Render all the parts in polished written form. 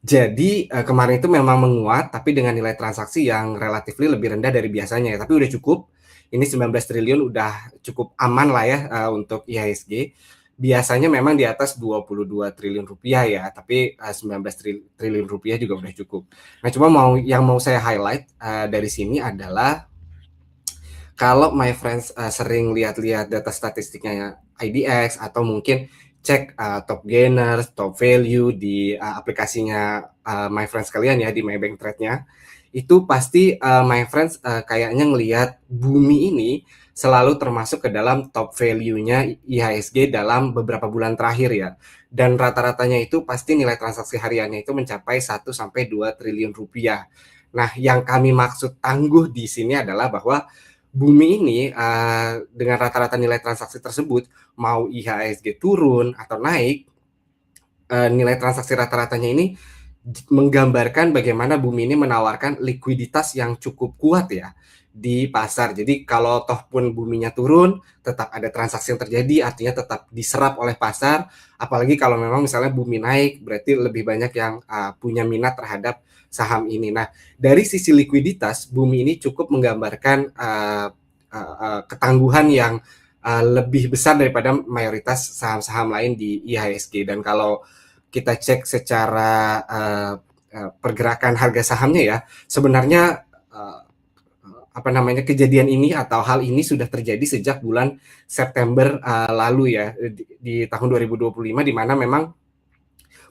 Jadi, kemarin itu memang menguat, tapi dengan nilai transaksi yang relatively lebih rendah dari biasanya ya, tapi udah cukup. Ini 19 triliun udah cukup aman lah ya, untuk IHSG. Biasanya memang di atas 22 triliun rupiah ya, tapi, 19 triliun rupiah juga udah cukup. Nah, cuma yang mau saya highlight, dari sini adalah kalau my friends, sering lihat-lihat data statistiknya IDX atau mungkin cek, top gainers, top value di, aplikasinya, my friends kalian ya di Maybank Trade-nya, itu pasti, my friends, kayaknya ngelihat bumi ini selalu termasuk ke dalam top value-nya IHSG dalam beberapa bulan terakhir ya. Dan rata-ratanya itu pasti nilai transaksi hariannya itu mencapai 1 sampai 2 triliun rupiah. Nah, yang kami maksud tangguh di sini adalah bahwa bumi ini, dengan rata-rata nilai transaksi tersebut, mau IHSG turun atau naik, nilai transaksi rata-ratanya ini menggambarkan bagaimana bumi ini menawarkan likuiditas yang cukup kuat ya di pasar. Jadi kalau toh pun buminya turun, tetap ada transaksi yang terjadi, artinya tetap diserap oleh pasar. Apalagi kalau memang misalnya bumi naik, berarti lebih banyak yang punya minat terhadap saham ini. Nah, dari sisi likuiditas, bumi ini cukup menggambarkan ketangguhan yang lebih besar daripada mayoritas saham-saham lain di IHSG. Dan kalau kita cek secara pergerakan harga sahamnya ya, sebenarnya apa namanya, kejadian ini atau hal ini sudah terjadi sejak bulan September lalu ya, di tahun 2025, di mana memang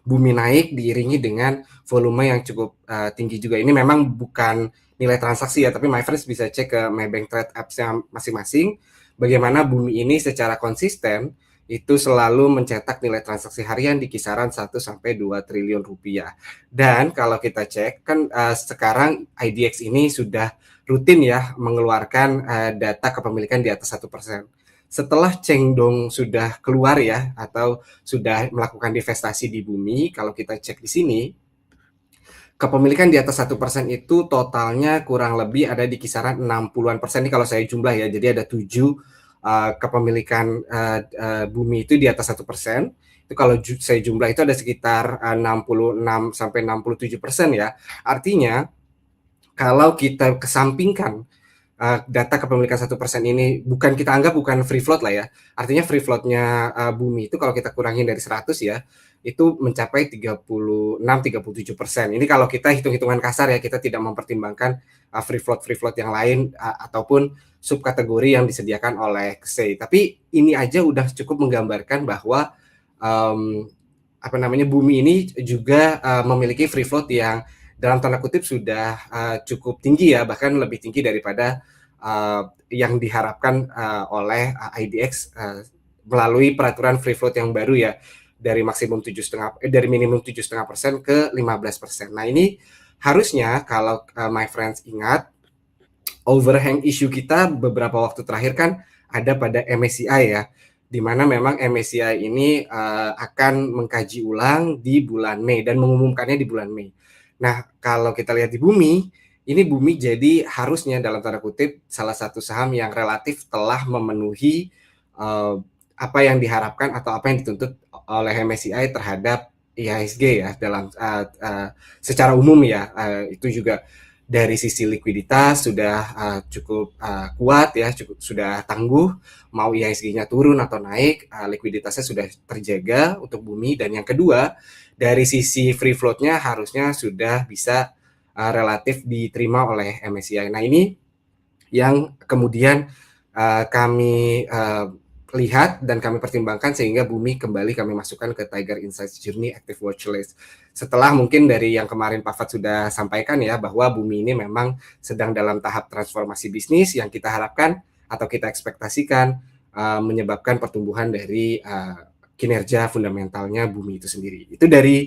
bumi naik diiringi dengan volume yang cukup tinggi juga. Ini memang bukan nilai transaksi ya, tapi my friends bisa cek ke Maybank Trade apps-nya masing-masing, bagaimana bumi ini secara konsisten itu selalu mencetak nilai transaksi harian di kisaran 1 sampai 2 triliun rupiah. Dan kalau kita cek kan sekarang IDX ini sudah rutin ya mengeluarkan data kepemilikan di atas 1%. Setelah Chengdong sudah keluar ya atau sudah melakukan divestasi di bumi, kalau kita cek di sini, kepemilikan di atas 1% itu totalnya kurang lebih ada di kisaran 60-an persen. Ini kalau saya jumlah ya, jadi ada 7 kepemilikan bumi itu di atas 1%. Itu kalau saya jumlah itu ada sekitar 66 sampai 67% ya. Artinya kalau kita kesampingkan data kepemilikan 1% ini, bukan kita anggap bukan free float lah ya. Artinya free floatnya bumi itu kalau kita kurangin dari 100 ya, itu mencapai 36-37%. Ini kalau kita hitung-hitungan kasar ya, kita tidak mempertimbangkan free float yang lain ataupun subkategori yang disediakan oleh KSEI. Tapi ini aja udah cukup menggambarkan bahwa apa namanya, bumi ini juga memiliki free float yang dalam tanda kutip sudah cukup tinggi ya, bahkan lebih tinggi daripada yang diharapkan oleh IDX melalui peraturan free float yang baru ya, dari dari minimum 7,5% ke 15%. Nah, ini harusnya kalau my friends ingat, overhang issue kita beberapa waktu terakhir kan ada pada MSCI ya, di mana memang MSCI ini akan mengkaji ulang di bulan Mei dan mengumumkannya di bulan Mei. Nah, kalau kita lihat di bumi, ini bumi jadi harusnya dalam tanda kutip salah satu saham yang relatif telah memenuhi apa yang diharapkan atau apa yang dituntut oleh MSCI terhadap IHSG ya dalam secara umum ya. Itu juga dari sisi likuiditas sudah cukup kuat ya, sudah tangguh. Mau IHSG-nya turun atau naik, likuiditasnya sudah terjaga untuk bumi. Dan yang kedua, dari sisi free float-nya harusnya sudah bisa relatif diterima oleh MSCI. Nah, ini yang kemudian kami lihat dan kami pertimbangkan sehingga bumi kembali kami masukkan ke Tiger Insights Journey Active Watchlist. Setelah mungkin dari yang kemarin Pak Fat sudah sampaikan ya, bahwa bumi ini memang sedang dalam tahap transformasi bisnis yang kita harapkan atau kita ekspektasikan menyebabkan pertumbuhan dari kinerja fundamentalnya bumi itu sendiri. Itu dari